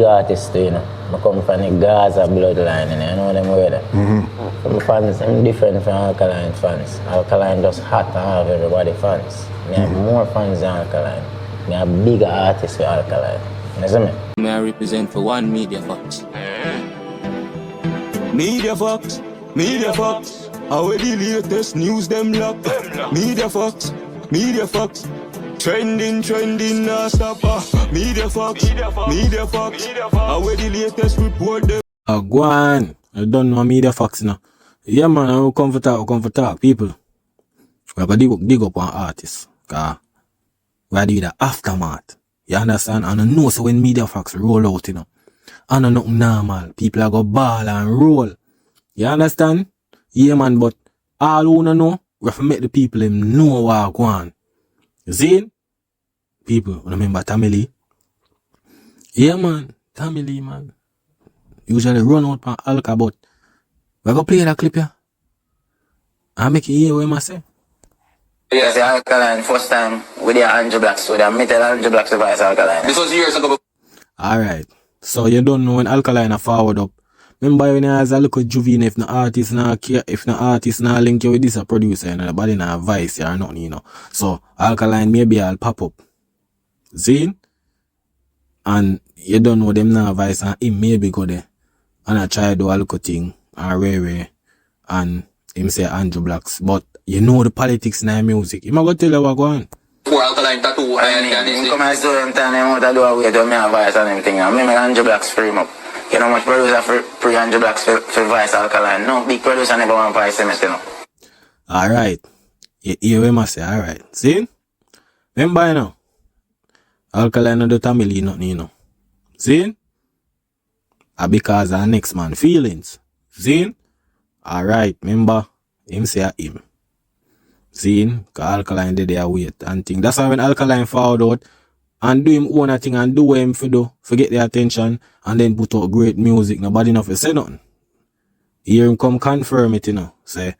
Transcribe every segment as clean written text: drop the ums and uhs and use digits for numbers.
artist, you know. I come from the Gaza bloodline, you know them weather. Some fans, I'm different from Alkaline fans. Alkaline just hot and have everybody fans. I have more fans than Alkaline. I have bigger artists for Alkaline. You see me? I represent for one Media Fox. Media Fox, Media Fox. How the latest news them lock. Media Fox, Media Fox. Trending, nah stop. Media Fox, Media Fox. How the latest report them. Go on. I don't know Media Fox now. Yeah man, I will come for talk, people. We're gonna dig up on artists. Cause we're doing the aftermath. You understand? And I know so when Media Fox roll out, you know. And I know normal. People are go ball and roll. You understand? Yeah man, but all who know, we have to make the people them know what go on. You see? People, remember Tommy Lee? Yeah man, Tommy Lee man. Usually run out on Alka, but we're gonna play that clip here. I make you hear what I say. Yes, the Alkaline first time with the Andrew Blacks, so they meted Andrew Blacks to vice Alkaline. This was years ago. Alright. So you don't know when Alkaline are forward up. Remember when you has a look at Juvine, if the artist not care, if the artist not link you with this a producer, and nobody not vice or nothing, you know. So Alkaline maybe I'll pop up. See? And you don't know them not vice and him maybe go there. And I try to do a look at thing and Ray and him say Andrew Blacks. But you know the politics in the music. You might go tell you what go on. For Alkaline tattoo and come and do them time them out do away to me advice and everything. And me make Andrew Blacks free him up. You know much producer for Andrew Blacks for vice Alkaline. No big producer never want vice him, you know. Alright. You hear what I say, alright. See? Remember you know. Alkaline no do Tommy Lee nothing, you know. See? Because our next man feelings. See? Alright, remember? Him say him. See? Because Alkaline did their wait and thing. That's why when Alkaline forward out and do him own a thing and do what him for do, forget the attention and then put out great music, nobody enough to say nothing. Hear him come confirm it, you know. Say,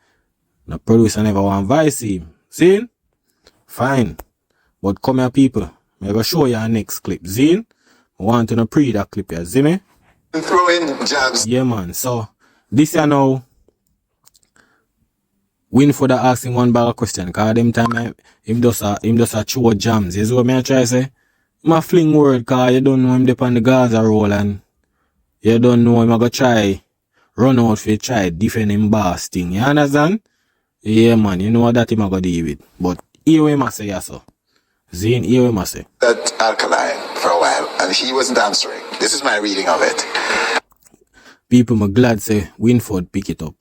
the producer never want vice him. See? Fine. But come here people. I'm going to show you our next clip. See? I want to pre that clip here. See me? Throwing jabs. Yeah man. So, this year now, Winford asking one bag of question. Cause them time him just a throw jams. You see what I try to say? My fling word cause you don't know him dep on the Gaza roll and you don't know him I go try run out for try defend him boss thing. You understand? Yeah man, you know what that him I go deal with. But here we must say so. Zane, here we must say. That Alkaline for a while and he wasn't answering. This is my reading of it. People I'm glad say Winford pick it up.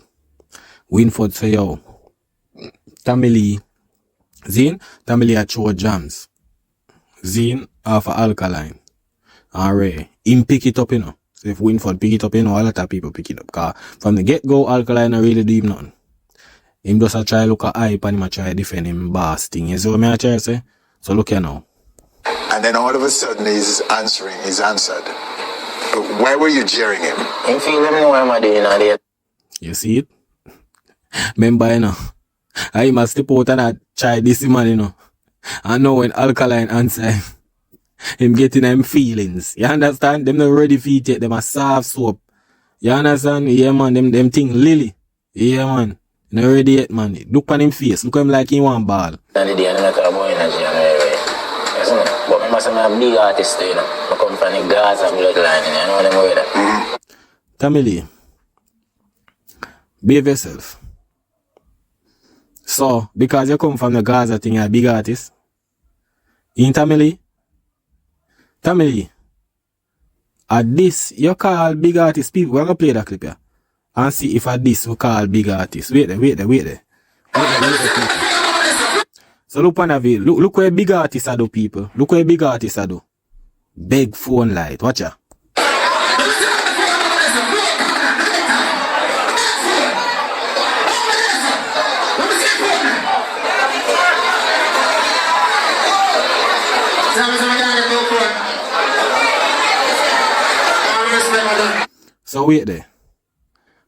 Winford say yo. Tommy Lee. Zane, Tommy Lee a throw jams. Zane off of Alkaline. And Ray. Him pick it up, you know. So if Winford pick it up, you know, a lot of people pick it up. Cause from the get-go, Alkaline not really do him nothing. Him just a try look at hype and him a try defend him boss thing. You see what I try to say? So look here now. And then all of a sudden he's answered. Why were you jeering him? Him feel them know what I'm doing and they. You see it? Remember, you know. I must step out and I try this man, you know. And now when Alkaline answer him getting them feelings. You understand? Them not ready for it yet. Them a soft soap. You understand? Yeah man, them thing lily. Yeah man. Not ready yet man. Look on him face. Look at him like he want ball. And the day I'm not about energy and everywhere. You see me? But I must have a big artist, you know. I come from the Gaza bloodline, you know them weather. Tommy Lee. Behave yourself. So, because you come from the Gaza thing, you're a big artist. In Tommy Lee? Tommy Lee. At this, you call big artist people. We're going to play that clip here. And see if at this we call big artists. Wait there. So look on the video. Look where big artists are do, people. Look where big artists are do. Big phone light. Watch ya. So wait there.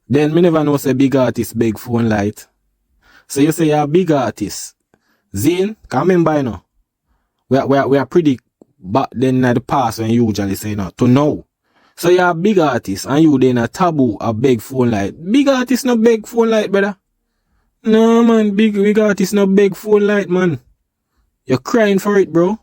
Then me never know say big artist big phone light. So you say you're a big artist. Zane, come remember you know. We are pretty back then in the past when you usually say no. To now. So you're a big artist and you then a taboo a beg phone light. Big artist no beg phone light, brother. No man, big artist no beg phone light, man. You're crying for it, bro.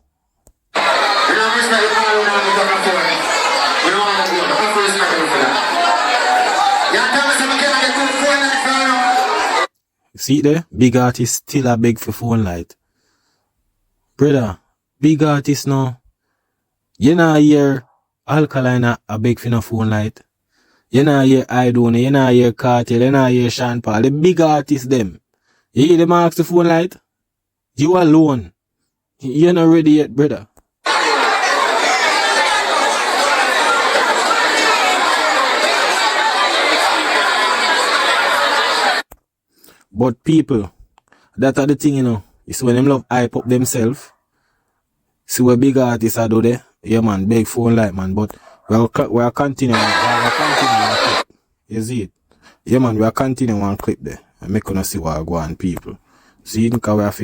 See there? Big artist still a beg for phone light. Brother, big artist now. You know hear Alkaline a beg for no phone light. You know hear Idone, you know hear Cartel, you know hear Sean Paul. The big artists them. You hear them ask the phone light? You alone. You're not ready yet, brother. But people, that are the thing, you know. You see when them love hype up themselves. See what big artists are do there. Yeah man, big phone light man. But we're continuing. We're continuing one clip. You see it? Yeah man, we're continuing one clip there. And make us see what I go on people. See it because we have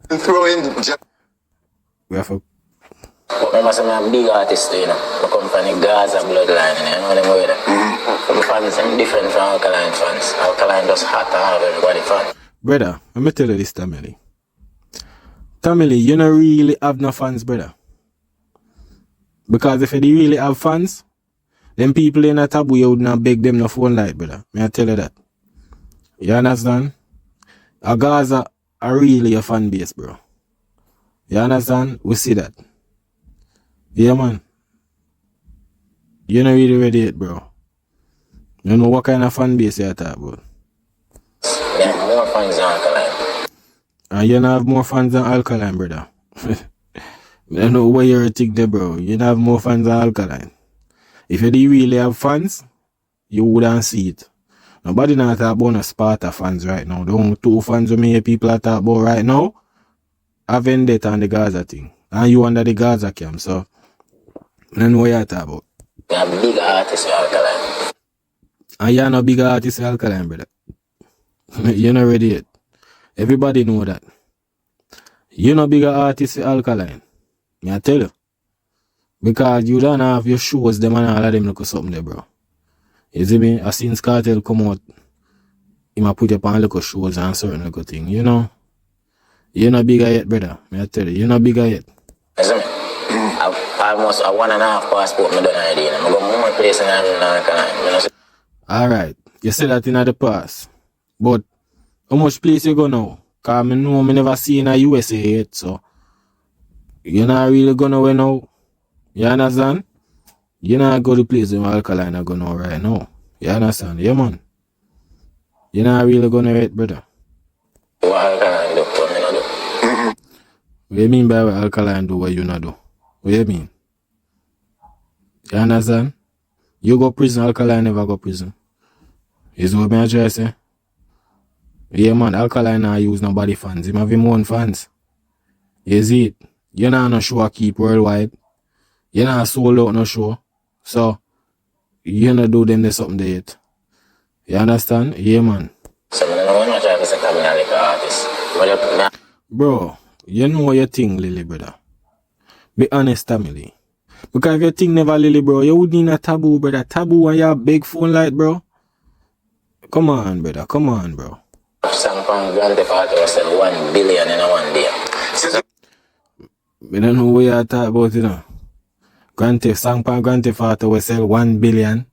to throw in. We have to. Remember some big artists, you know. I come from the Gaza bloodline, you know them way there. Some fans, I'm different from Alkaline fans. Alkaline just hot to have everybody fan. Brother, let me tell you this, Tamili. Tamili, you don't really have no fans, brother. Because if you really have fans, then people in a taboo, you would not beg them no phone light, brother. May I tell you that? You understand? A Gaza are really a fan base, bro. You understand? We see that. Yeah, man. You're not really ready yet, bro. You know what kind of fan base you're talking about? They have more fans than Alkaline. And you don't have more fans than Alkaline, brother. I don't know where you're thinking there, bro. You don't have more fans than Alkaline. If you didn't really have fans, you wouldn't see it. Nobody not talk about no Sparta fans right now. The only two fans of me people are talking about right now are Vendetta and the Gaza thing. And you under the Gaza camp, so I don't know what you're talking about. They have big artists with Alkaline. And you're not big artist with Alkaline, brother. You're not ready yet. Everybody know that. You're not bigger artist with Alkaline. Me I tell you. Because you don't have your shows, them and all of them look something there, bro. You see me? I seen Cartel come out. He might put up on little shows and certain little thing, you know? You're not bigger yet, brother. Me I tell you, you're not bigger yet. You see me? I almost a 1.5 passport me done already. I go more place than Alkaline. You know? Alright, you said that in the past. But how much place you go now? Because I know I never see in the USA yet, so you're not really gonna win now. You understand? You're not go to place where Alkaline are going now right now. You understand? Yeah, man. You're not really gonna wait, brother. What Alkaline do, what me not do? What you mean by what Alkaline do, what you not do? What you mean? You understand? You go prison, Alkaline never go prison. Is what me I try to say? Yeah, man, Alkaline not use nobody fans. He have him own fans. You see it? You're not no show keep worldwide. You're not sold out no show. So, you not do them there something there yet. You understand? Yeah, man. So, I don't want to try to say I'm like an artist. Bro, you know your thing, Lily, brother. Be honest, Tamili. Because if your thing never Lily, bro, you would need a taboo, brother. Taboo and your big phone light, bro. Come on, brother. Come on, bro. Some from Grand Theft Auto sell 1 billion in a one day. I don't know what you're talking about, you know. Grand Theft Auto will sell 1 billion.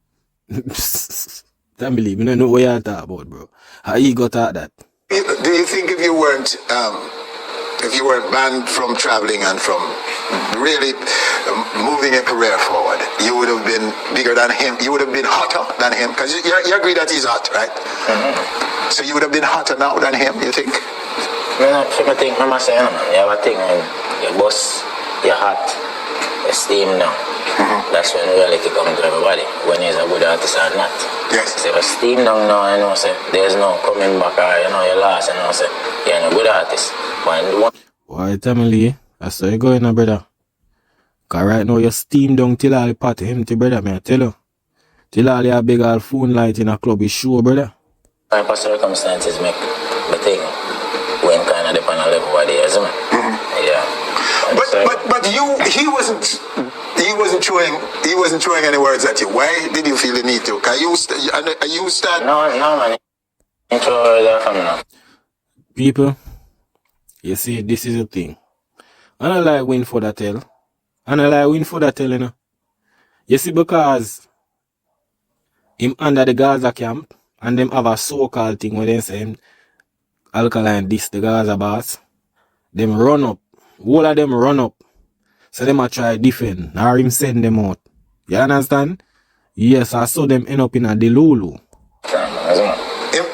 Don't believe me, I don't know what you're talking about, bro. How you got at that? Do you think if you weren't banned from traveling and from really moving a career forward, you would have been bigger than him? You would have been hotter than him? Because you agree that he's hot, right? Mm-hmm. So you would have been hotter now than him, you think? I think, you have a thing when your boss, you're hot, you're steam now. Mm-hmm. That's when reality comes to everybody, when he's a good artist or not. Yes. So if you steam down now, you know, say, there's no coming back or, you know, you're lost, you know, say, you're a good artist. Why, Tamili, that's how you going, brother. Because right now, you steam down till all the pot empty, brother, man, I tell you. Till all your big old phone light in a club is sure, brother. Type of circumstances make the thing when kind of depend on level what it is, man. Mm-hmm. Yeah. But he he wasn't throwing any words at you. Why did you feel the need to? Can you start? No, man. He throw words at him now. People, you see, this is the thing. I don't like win for that tell. I don't like win for that tell, you know. You see, because him under the Gaza camp, and them have a so-called thing where they say him, Alkaline this, the Gaza boss, them run up. All of them run up. So them a try defend, or him send them out. You understand? Yes, I saw them end up in a Delulu.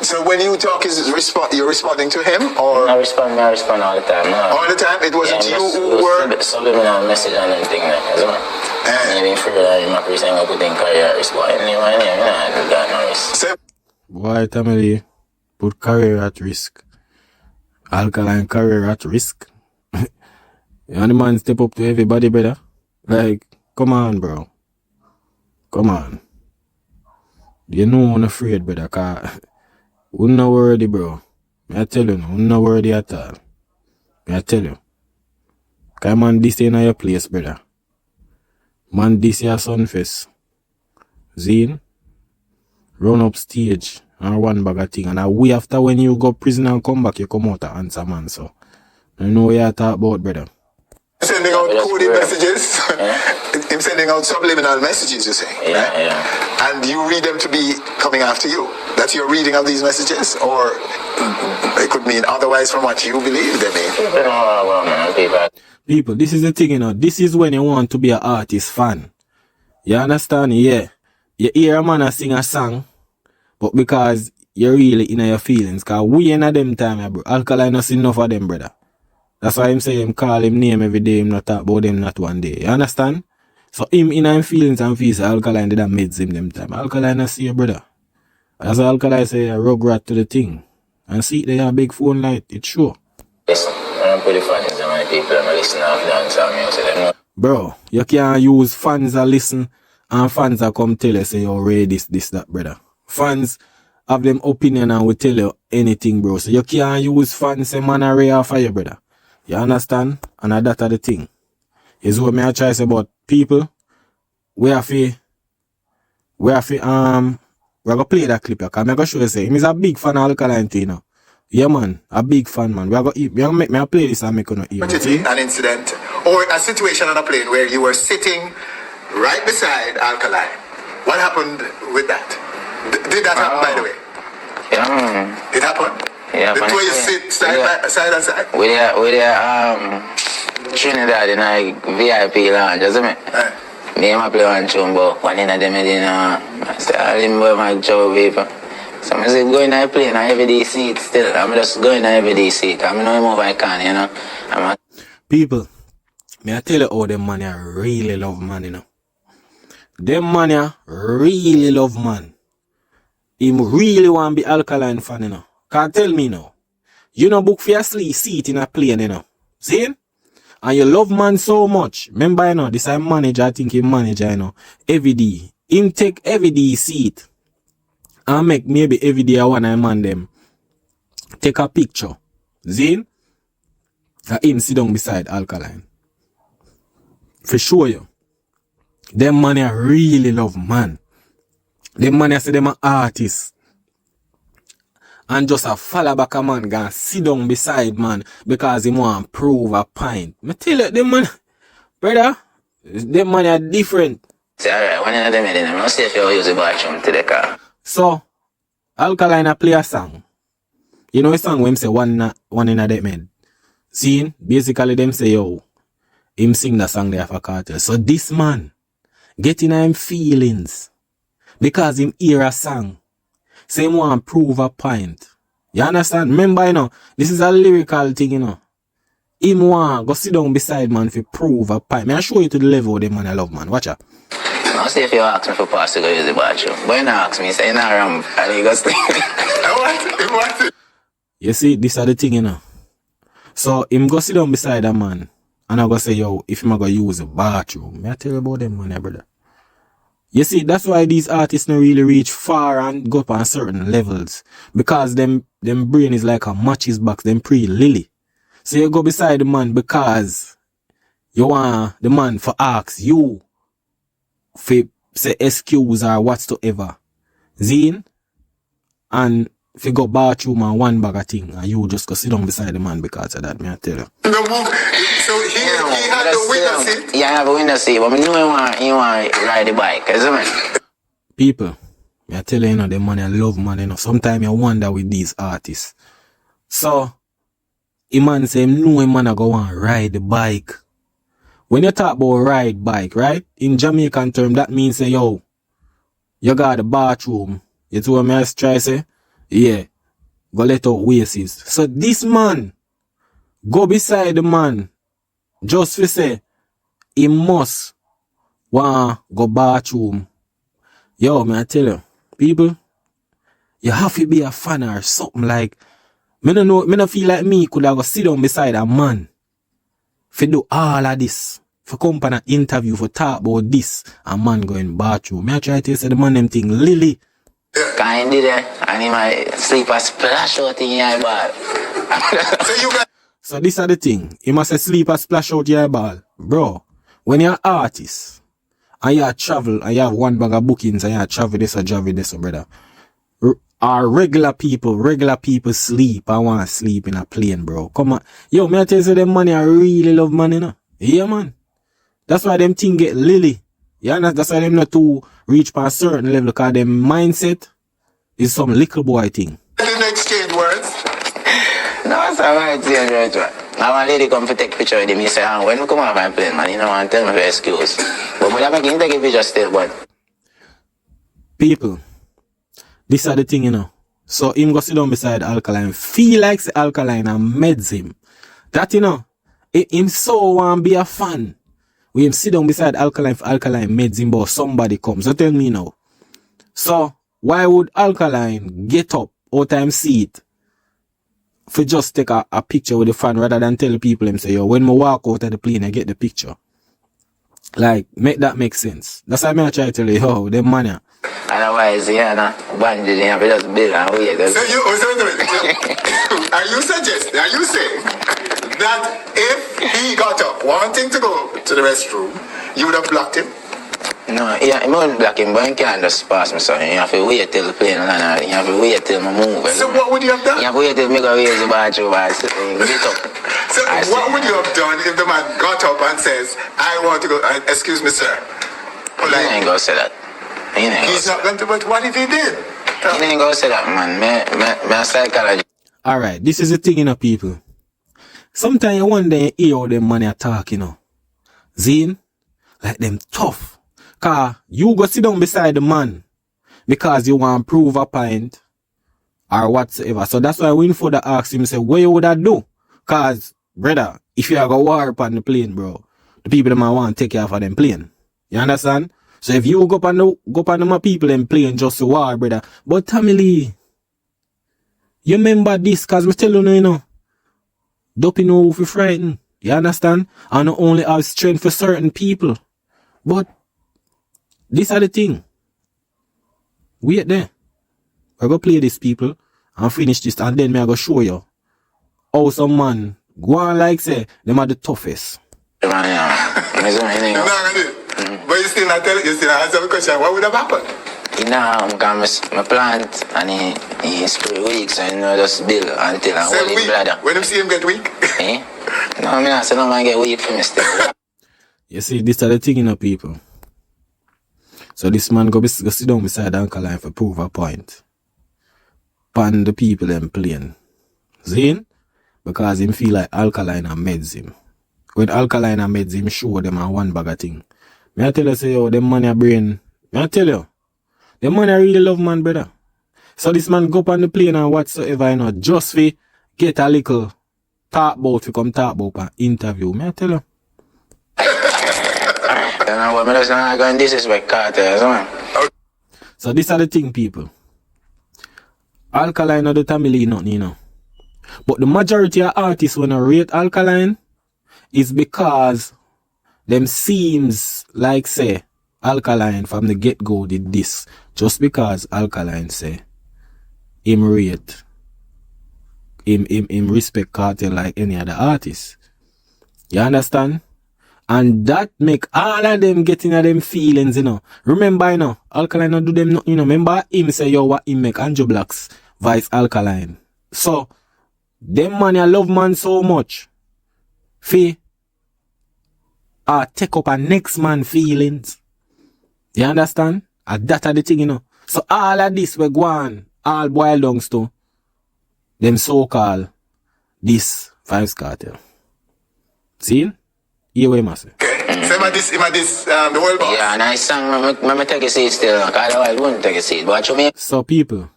So when you talk, you're responding to him, or? I respond all the time. No. All the time? It wasn't you who were? Subliminal message and everything like that. And if you're not reason to put in career risk, boy, anyway, I got no risk. Boy, Tamale, put career at risk. Alkaline career at risk. And the man step up to everybody, brother. Like, come on, bro. Come on. You know I'm afraid, brother, cause we're not worthy, bro. I tell you, we're not worthy at all. I tell you. Cause man, this ain't your place, brother. Man, this your sunfest. Zine, run up stage and one bag of thing. And a way after when you go prison and come back, you come out and answer, man. So, I know what you talk about, brother. Sending out coded messages. Him sending out subliminal messages, you say. Yeah, yeah. And you read them to be coming after you. That's your reading of these messages, or it could mean otherwise from what you believe they mean. People, this is the thing, you know. This is when you want to be an artist fan. You understand? Yeah. You hear a man sing a song, but because you're really in your feelings, because we in them time, bro. Alkaline not see enough of them, brother. That's why him say him call him name every day, him not talk about them not one day. You understand? So him in him feelings and feels Alkaline did that made him them time. Alkaline not see your brother. As Alkaline say a rug rat to the thing. And see they have a big phone light, it's sure. Listen, I'm pretty funny so many people that listen to dancehall music. Bro, you can't use fans that listen and fans that come tell you say you ready this, that, brother. Fans have them opinion and will tell you anything, bro. So you can't use fans say man are real for you, brother. You understand? And that's the thing. Is what me I try to say about people. We have to we're gonna play that clip, because I'm gonna show you say him is a big fan of Alkaline too, you know. Yeah man, a big fan, man. We're gonna make me play this and make you know hear. An incident or a situation on a plane where you were sitting right beside Alkaline. What happened with that? Did that happen, by the way? Yeah. It happened? Yeah, the two you sit side and side? With Trinidad in a VIP lounge, isn't it? Me and my play one tune, but one in them, I say, I remember my job, people. So I'm just going to play in a heavy seat still. I'm just going to a heavy seat. I'm not move I can, you know. People, may I tell you how them man really love man, you know. Them man really love man. Him really want to be Alkaline fan, you know. Can't tell me now. You know book for your seat in a plane, you know. See? And you love man so much. Remember, you know, this is manager, I think he manager, you know. Every day. Him take every day seat. And make maybe every day I want to man them. Take a picture. See? And him sit down beside Alkaline. For sure you. Them man really love man. Them man say them an artist. And just a follow back a man gonna sit down beside man because he want to prove a point. Me tell you, them man, brother, them man are different. Say, alright, one of them I'm not say if you use the bathroom to the car. So, Alkaline play a song. You know a song when him say one in a them head. See, basically them say, yo, him sing the song there for Cartel. So this man, getting him feelings because him hear a song. Say him want to prove a point. You understand? Remember, you know, this is a lyrical thing, you know. Him want go sit down beside man to prove a point. May I show you to the level of the man I love, man. Watch out. I'll see if you ask me for pass to go use the bathroom. But you not ask me, say you not ramp and you go stay. What? You see, this are the thing, you know. So him go sit down beside a man and I go say, yo, if him go use the bathroom, may I tell you about them, man, brother. You see, that's why these artists don't really reach far and go up on certain levels. Because them brain is like a matches box, them pre-lily. So you go beside the man because you want the man for ask you fi say excuse or whatsoever. Zine, and if you go bathroom and one bag of thing, and you just go sit down beside the man because of that, me I tell you. No move. So he had the window seat. Yeah, I have a window seat, but I know he want to ride the bike, isn't it? People, me I tell you, the money I love money, sometimes I wonder with these artists. So, a man say, no man I go and ride the bike. When you talk about ride bike, right? In Jamaican term, that means say, yo, you got the bathroom. You know what me I try say? Yeah. Go let out wastes. So this man, go beside the man, just for say, he must want go bathroom. Yo, man, I tell you, people, you have to be a fan or something like, me no feel like me could have go sit down beside a man for do all of this, for come on an interview, for talk about this, a man go in bathroom. Me I try to say the man them thing, Lily. Kind of there, and he might sleep a splash out in your ball. So this are the thing, he must sleep and splash out your ball. Bro, when you're an artist, and you travel, and you have one bag of bookings, and you travel this or travel this, brother. Our regular people sleep. I want to sleep in a plane, bro. Come on. Yo, me I tell you, them money, I really love money, no? Yeah, man. That's why them thing get lily. Yeah, that's why them not to reach past a certain level, because them mindset is some little boy thing. Didn't exchange words. No, it's alright, right. I want a lady come to take a picture with him. He say, when we come off my plane, man, you don't want to tell me for excuse. But we have to take a picture still, but... People, this are the thing, So him go sit down beside Alkaline. Feel like the Alkaline and meds him. That, him so want be a fan. We him sit down beside Alkaline for Alkaline meds him, but somebody comes. So tell me now. So, why would Alkaline get up all time see it for just take a picture with the fan rather than tell people him say, yo, when I walk out of the plane, I get the picture. Like, make that make sense. That's why I try to tell you, yo, them money. Otherwise, bandit, you have to just build and wait. So are you saying that if he got up wanting to go to the restroom, you would have blocked him? No, yeah, I wouldn't block him, but you can't just pass me, son. You have to wait till the plane land, you have to wait till I move. So what would you have done? You have to wait till I go raise the bathroom and get up. So what would you have done if the man got up and says, I want to go, excuse me, sir? He ain't gonna say that. He's not going to, but what if he did? He ain't gonna say that, man. My psychology. Alright, this is the thing, people. Sometimes you wonder you hear how them money attack, Zine, like them tough. Cause you go sit down beside the man because you want to prove a point or whatsoever. So that's why when for the ask him, say, what you would I do? Cause, brother, if you go war up on the plane, bro, the people that might want to take you off of them plane. You understand? So if you go up on the people and plane just to war, brother. But Tommy Lee, you remember this, cause me tell you, don't know if you frightened. You understand? I not only have strength for certain people, but these are the thing. Wait there. I go play these people and finish this, and then me I go show you how some man go on like say them are the toughest. No, but you still not telling, you still not answer the question. What would have happened? Because my plant and he spray weak, so just build until I hold him bladder. When you see him get weak? No, I not say no man get weak for me still. You see, this are the thing, people. So this man go sit down beside Alkaline for prove a point. Pan the people them playing. Zine? Because him feel like Alkaline and meds him. When Alkaline and meds him, show them a one bag of thing. Me I tell you, say, yo, them money a brain. Me I tell you, them money I really love, man, brother. So this man go up on the plane and whatsoever, just for get a little talk about an interview. Me I tell you. So these are the thing, people. Alkaline or the Tamil nothing, But the majority of artists when I rate Alkaline is because them seems like say Alkaline from the get-go did this. Just because Alkaline say him rate him respect Cartel like any other artist. You understand? And that make all of them getting at them feelings, you know. Remember, you know, Alkaline not do them nothing, you know. Remember him say, yo, what him make Andrew Blacks vice Alkaline. So, them man, you love man so much. Fi, take up a next man feelings. You understand? That are the thing, you know. So, all of this we go on, all boil down to them so-called this Vybz Kartel. See? Here we must say. Okay. So the world boss. Yeah, nice song. Me take a seat still. Cause the world won't take a seat. But you mean? So people,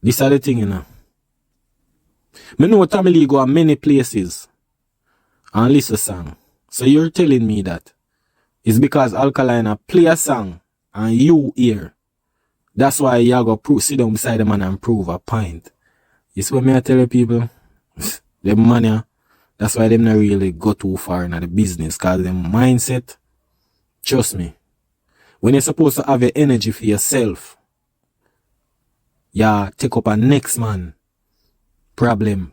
this are the thing, you know. Me know Tommy Lee go many places and listen song. So you're telling me that it's because Alkaline play a song and you hear. That's why you go sit down beside the man and prove a point. You see what me I tell you people? Them man, that's why them not really go too far in the business, cause them mindset, trust me, when you're supposed to have your energy for yourself, yeah, take up a next man problem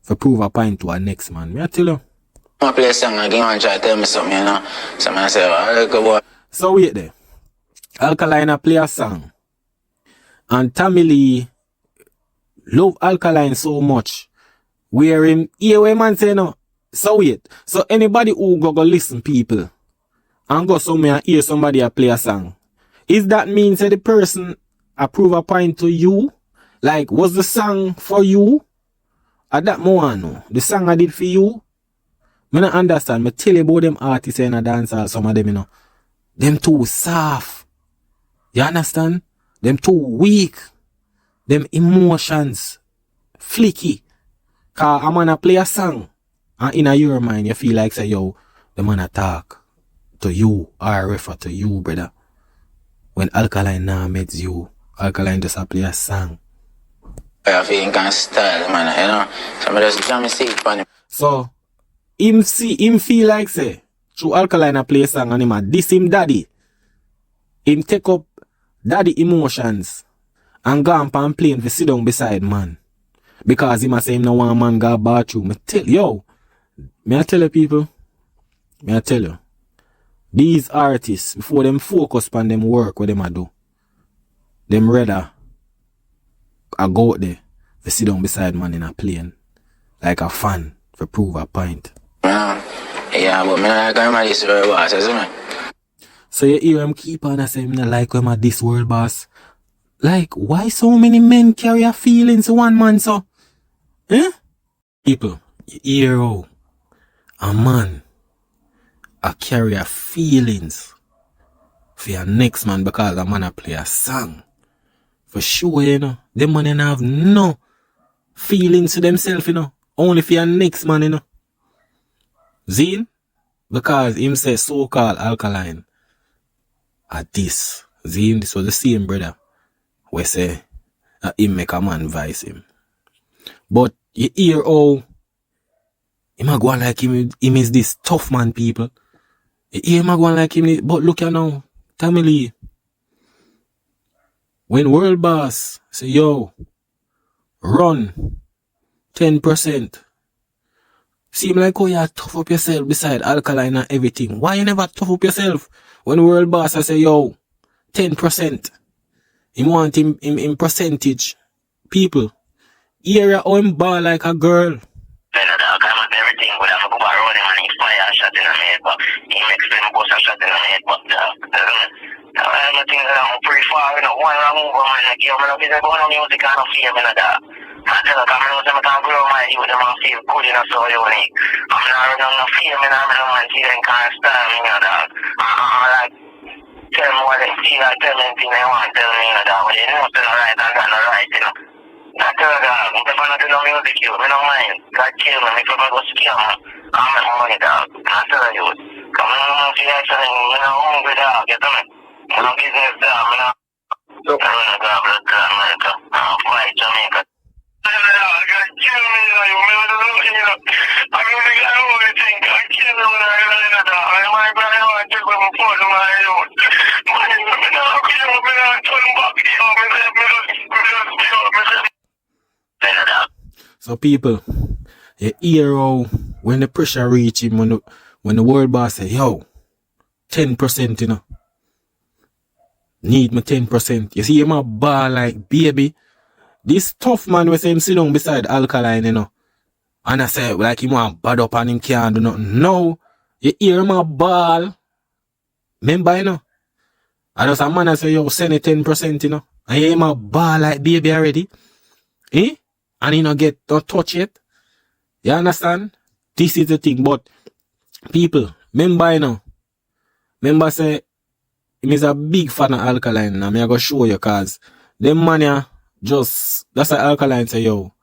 for prove a point to a next man. Me I tell you. I play a song again and try to tell me something, you know. So I say, oh, look boy. So wait there. Alkaline play a song. And Tommy Lee love Alkaline so much. Where him hear what man say no. So wait. So anybody who go listen people and go somewhere and hear somebody a play a song, is that means that the person approve a point to you? Like, was the song for you? At that moment, the song I did for you? Me not understand. Me tell you about them artists in a dancehall, some of them, you know. Them too soft. You understand? Them too weak. Them emotions flicky. Cause a man a play a song and in your mind you feel like say, yo, the man a talk to you or refer to you, brother. When Alkaline now meets you, Alkaline just a play a song. I feel kind of style, man, you know. So I just jam seat on him. So him feel like say through Alkaline a play a song and him a diss him daddy. Him take up daddy emotions and go on and plane for sit down beside man. Because he must say him no one man got bathroom. Me tell you people, these artists, before them focus on them work what them a do, them rather I go out there to sit down beside man in a plane like a fan for prove a point. Yeah, but me not like this world boss, isn't it? So you hear him keep on and say him not like him at this world boss. Like, why so many men carry a feelings to one man so? Eh? People, you hear how a man a carry a feelings for your next man because a man a play a song. For sure, you know. Them man don't have no feelings to themselves, you know. Only for your next man, you know. Zine? Because him say so-called Alkaline at this. Zine, this was the same brother. We say him make a man vice him. But you hear how him a go on like him is this tough man, people. You hear him a go on like him, but look at now, Tommy Lee. When world boss say, yo, run 10%. Seem like, oh, you tough up yourself beside Alkaline and everything. Why you never tough up yourself? When world boss I say, yo, 10%. He want him percentage. People, hear how him ball like a girl. Everything would have to go back around him and inspire a shot in the head, but he makes them go a shot in the head, but I think that I'm pretty far, you know, one move on my neck, you know, I'm going on music, I don't feel me like that. I tell you, I'm not going to grow my youth, I'm feel good enough, so unique. I'm not going to feel me, I'm not going to see them kind of style, you know, that. I like, tell me what they feel, I tell them anything they want to tell me, you know, that. But they know they're not right, and they're not right, you know. I tell you, dog, if I don't do no music, you, I don't mind. God kill me, if I go scam me, I'll make money, dog. I tell you, come on, see that something, I'm not hungry, dog, you know me? I'm not business, dog, I'm not. I'm not going to America, I'm flying Jamaica. God kill me, you remember the little, you know? I don't think I know what you think. God kill me when I realize that, dog. I'm like, I don't want to take my phone to my own. But I'm not going to turn back, you know, So people, you hear how when the pressure reach him, when the world boss say, yo, 10%, you know. Need me 10%. You see him a ball like, baby. This tough man we say him sit down beside Alkaline, you know. And I say, like him want bad up and him can't do nothing. No. You hear him a ball. Remember, you know. And just a man I say, yo, send it 10%, you know. And you hear him a ball like baby already. Eh? And he don't touch it. You understand? This is the thing. But people, remember, you know. Remember say, him is a big fan of Alkaline. And I'm going to show you cause them man ya just, that's why Alkaline say, yo,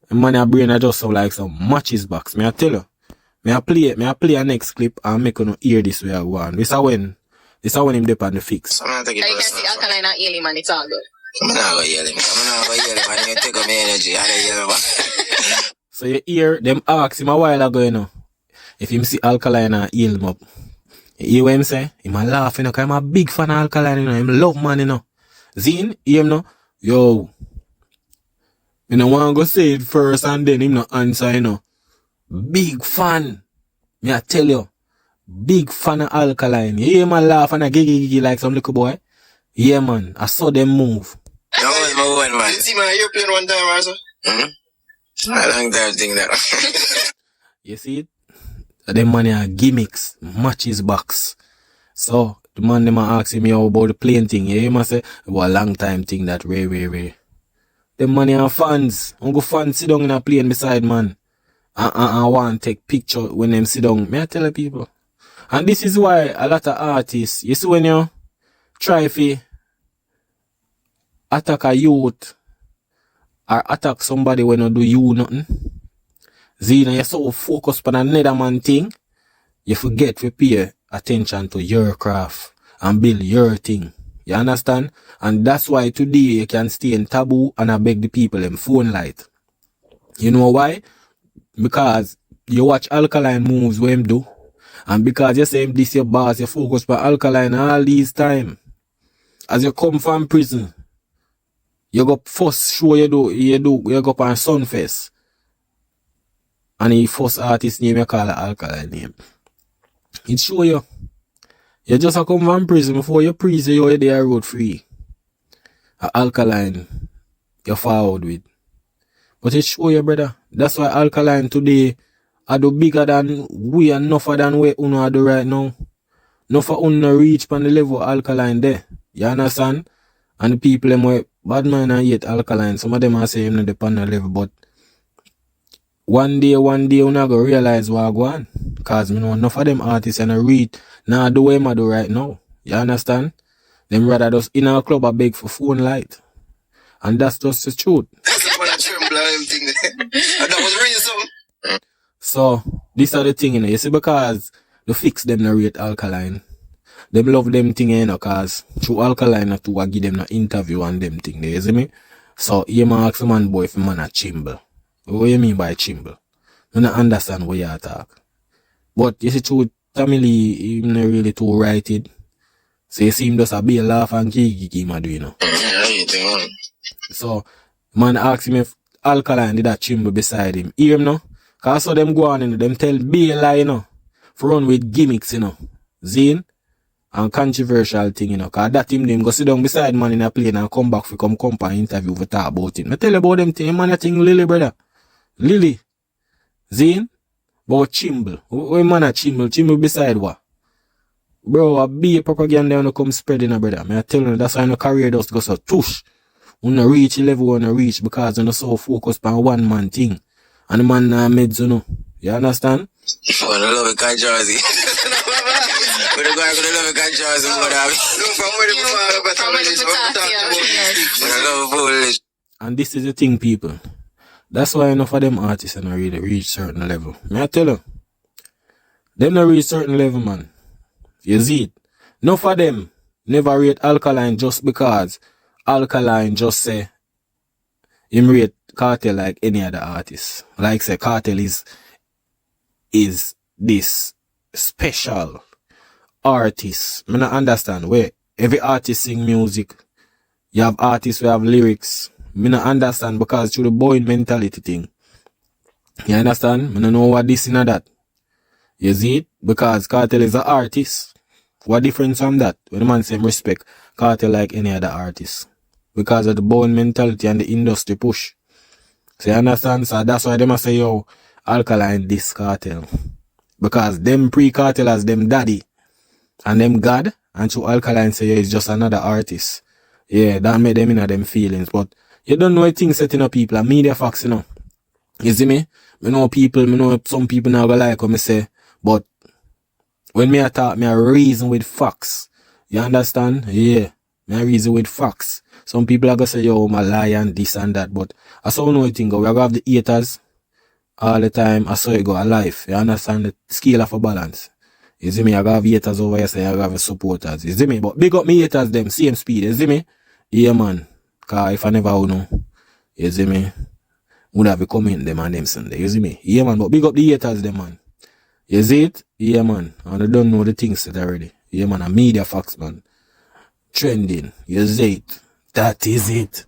the man ya brain just so like some matches box. Me I tell you. Me I play a next clip and make you hear this way I want. This is when him dip on the fix. So I can see Alkaline not yell him and it's all good. I'm not going to yell him. And you take up my energy. I yell him. So you hear them ask him a while ago, you know, if him see Alkaline and heal him up. You hear what him say? Him a laugh, you know, cause I'm a big fan of Alkaline, you know, him love man, you know. Zine, hear him no? Yo, you know, want to go say it first and then him no answer, you know. Big fan. Me I tell you. Big fan of Alkaline. You hear him a laugh and a gigi like some little boy? Yeah, man. I saw them move. That was my one, man. You see my airplane one time, also? I long time thing that. You see it? Them money are gimmicks, matches box. So the man them are asking me about the plane thing. Yeah, him say, well, a long time thing that way. Them money are fans. I'm go fans sit down in a plane beside man. I want to take picture when them sit down. May I tell the people? And this is why a lot of artists, you see when you try to attack a youth or attack somebody when you do you nothing. Zina, you're so focused on another man thing, you forget to pay attention to your craft and build your thing. You understand? And that's why today you can stay in taboo and I beg the people in phone light. You know why? Because you watch Alkaline moves what him do. And because you say him this your boss, you focus on Alkaline all these time. As you come from prison, you go first show you go on Sunfest. And the first artist name you call it Alkaline name. It show you. You just come from prison before you prison you're there road free. Alkaline you forward with. But it show you, brother. That's why Alkaline today I do bigger than we and enough than we uno do right now. Enough for uno reach on the level of Alkaline there. You understand? And the people them way bad man and yet Alkaline. Some of them are saying him not on the level, but one day you not gonna realize what I go on. Cause me know enough of them artists and I read now do what I do right now. You understand? Them rather just in our club I beg for phone light. And that's just the truth. That was really something. So these are the thing, you know. You see, because the fix them the rate Alkaline. Them love them thing, you know, cause through Alkaline too I give them an interview and them thing, you see me? So you might ask a man boy if man a chimble. What you mean by chimble? I don't understand what you talk. But you see through family, him not really too righted. So you see him just a be a laugh and gigi him a do, you know. So man ask him if Alkaline did that chimble beside him. Hear him no? Cause so them go on, you know, them tell be a lie, you know. For run with gimmicks, you know. Zine and controversial thing, you know. Cause that him them go sit down beside man in a plane and come back for come and interview for talk about it. I tell you about them thing, man, I think Lily, brother. Lily. Zine. About chimble. What man a chimble? Chimble beside what? Bro, a be a propaganda when you come spreading, brother. I tell you, that's why your career does go so tush. When you reach the level when you reach because you're so focused on one man thing. And the man meds, you know. You understand? I love it, controversy. We're going to love it, controversy. And this is the thing, people. That's why enough of them artists and really reach certain level. May I tell you? Them not reach certain level, man. You see it? Enough of them never rate Alkaline just because Alkaline just say him rate Cartel like any other artist. Like say Cartel is this special artist. I don't understand where every artist sing music. You have artists who have lyrics. I don't understand because through the boy mentality thing. You understand? I don't know what this and that. You see it? Because Cartel is an artist. What difference from that? When the man say respect Cartel like any other artist. Because of the bone mentality and the industry push. So you understand? So that's why they must say, yo, Alkaline this Cartel. Because them pre-Cartel as them daddy and them God, and to Alkaline say, yo, it's just another artist. Yeah, that made them in them feelings. But you don't know a thing setting up people and media facts, you know. You see me? I know some people now go like what me say, but when me talk, me a reason with facts. You understand? Yeah. Me a reason with facts. Some people are gonna say, yo, I'm a lie and this and that, but I saw no thing go. We are gonna have the haters all the time. I saw it go a life. You understand the scale of a balance. You see me? I got haters over here, say I got supporters. You see me? But big up me haters them, same speed. You see me? Yeah, man. Cause if I never would know, you see me? Would have come in them and them Sunday. You see me? Yeah, man. But big up the haters them, man. You see it? Yeah, man. And I don't know the things that already. Yeah, man. A media facts, man. Trending. You see it? That is it.